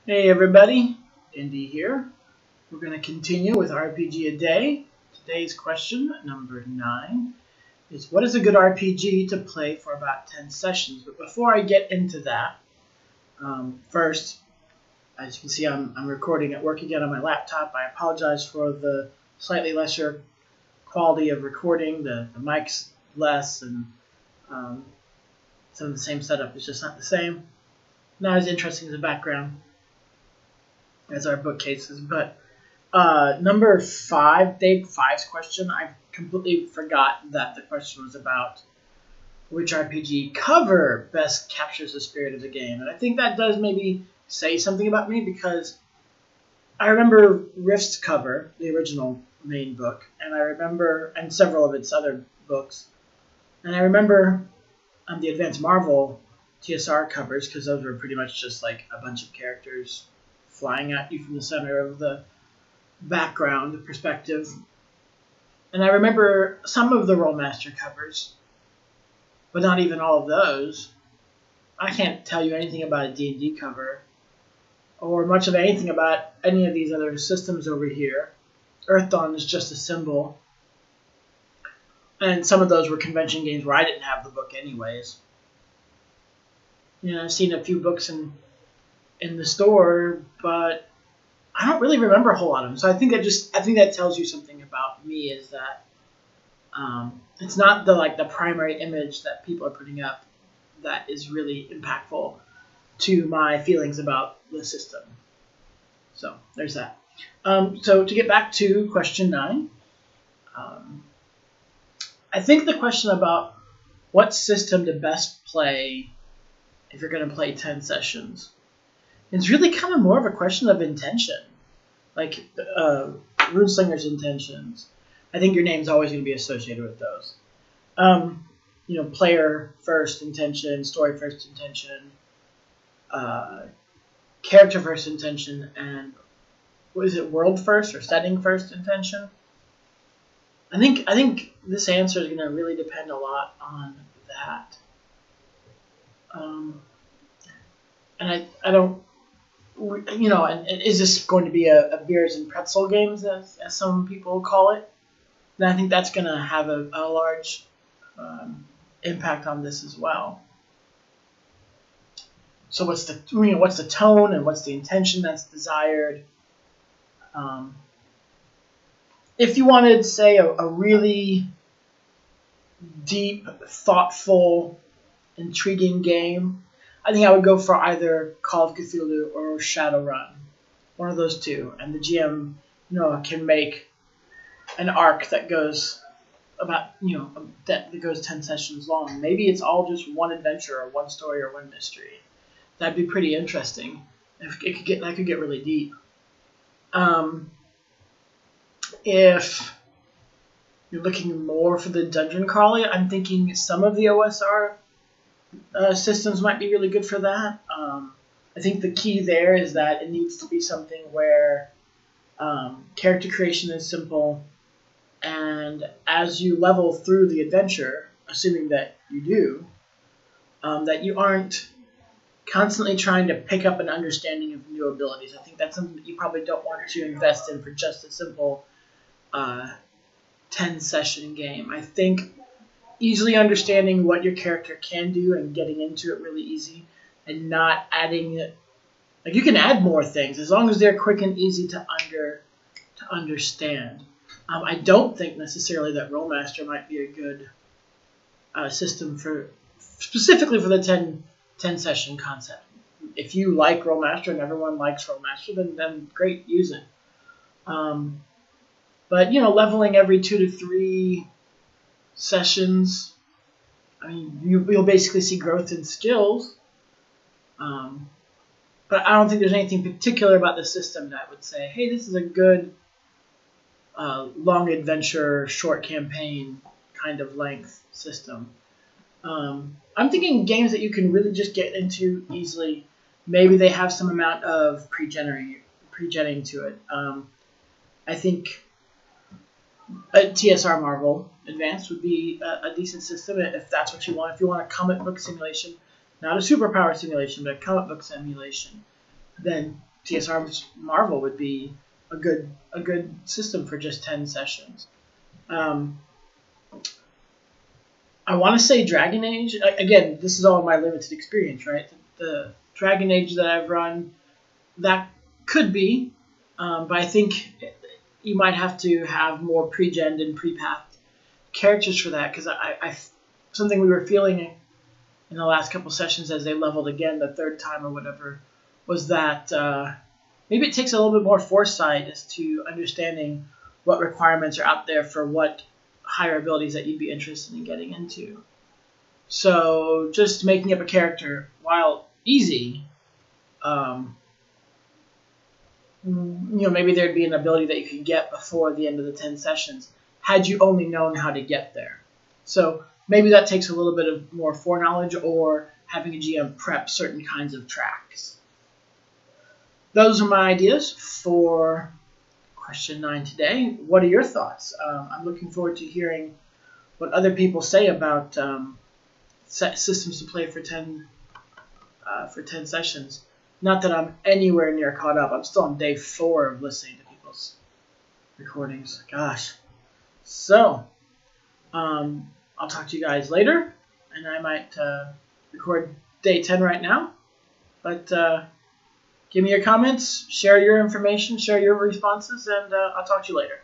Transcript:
Hey everybody, Indy here. We're going to continue with RPG a Day. Today's question, number 9, is what is a good RPG to play for about 10 sessions? But before I get into that, first, as you can see, I'm recording at work again on my laptop. I apologize for the slightly lesser quality of recording. The mic's less and some of the same setup is just not the same. Not as interesting as the background as our bookcases, but number 5, Dave 5's question, I completely forgot that the question was about which RPG cover best captures the spirit of the game. And I think that does maybe say something about me, because I remember Rift's cover, the original main book, and I remember, and several of its other books, and I remember the Advanced Marvel TSR covers, because those were pretty much just like a bunch of characters flying at you from the center of the background, the perspective. And I remember some of the Rolemaster covers, but not even all of those. I can't tell you anything about a D&D cover, or much of anything about any of these other systems over here. Earthdawn is just a symbol. And some of those were convention games where I didn't have the book anyways. You know, I've seen a few books in the store, but I don't really remember a whole lot of them. So I think that tells you something about me, is that it's not the primary image that people are putting up that is really impactful to my feelings about the system. So there's that. So to get back to question 9, I think the question about what system to best play if you're going to play 10 sessions, it's really kind of more of a question of intention. Like Runeslinger's intentions. I think your name's always going to be associated with those. Player first intention, story first intention, character first intention, and what is it, world first or setting first intention? I think this answer is going to really depend a lot on that. And I don't, and is this going to be a beers and pretzel games, as some people call it? Then I think that's going to have a large impact on this as well. So what's the tone and what's the intention that's desired? If you wanted, say, a really deep, thoughtful, intriguing game, I think I would go for either Call of Cthulhu or Shadowrun, one of those two. And the GM, can make an arc that goes about, that goes 10 sessions long. Maybe it's all just one adventure or one story or one mystery. That'd be pretty interesting. That could get really deep. If you're looking more for the dungeon crawler, I'm thinking some of the OSR systems might be really good for that. I think the key there is that it needs to be something where character creation is simple, and as you level through the adventure, assuming that you do, that you aren't constantly trying to pick up an understanding of new abilities. I think that's something that you probably don't want to invest in for just a simple 10-session game. I think easily understanding what your character can do and getting into it really easy, and not adding it. Like, you can add more things as long as they're quick and easy to understand. I don't think necessarily that Rolemaster might be a good system specifically for the 10 session concept. If you like Rolemaster and everyone likes Rolemaster, then great, use it. But leveling every 2 to 3 sessions, I mean, you'll basically see growth in skills. But I don't think there's anything particular about the system that would say, hey, this is a good long adventure, short campaign kind of length system. I'm thinking games that you can really just get into easily. Maybe they have some amount of pre-genning to it. I think a TSR Marvel Advanced would be a decent system if that's what you want. If you want a comic book simulation, not a superpower simulation, but a comic book simulation, then TSR Marvel would be a good system for just 10 sessions. I want to say Dragon Age. Again, this is all my limited experience, right? The Dragon Age that I've run, that could be, but I think you might have to have more pre-gen and pre-pathed characters for that, because I something we were feeling in the last couple sessions as they leveled again the third time or whatever was that maybe it takes a little bit more foresight as to understanding what requirements are out there for what higher abilities that you'd be interested in getting into. So just making up a character, while easy, maybe there'd be an ability that you could get before the end of the 10 sessions had you only known how to get there. So maybe that takes a little bit of more foreknowledge, or having a GM prep certain kinds of tracks. Those are my ideas for question 9 today. What are your thoughts? I'm looking forward to hearing what other people say about systems to play for 10 sessions. Not that I'm anywhere near caught up. I'm still on day 4 of listening to people's recordings. Gosh. So, I'll talk to you guys later, and I might record day 10 right now. But give me your comments, share your information, share your responses, and I'll talk to you later.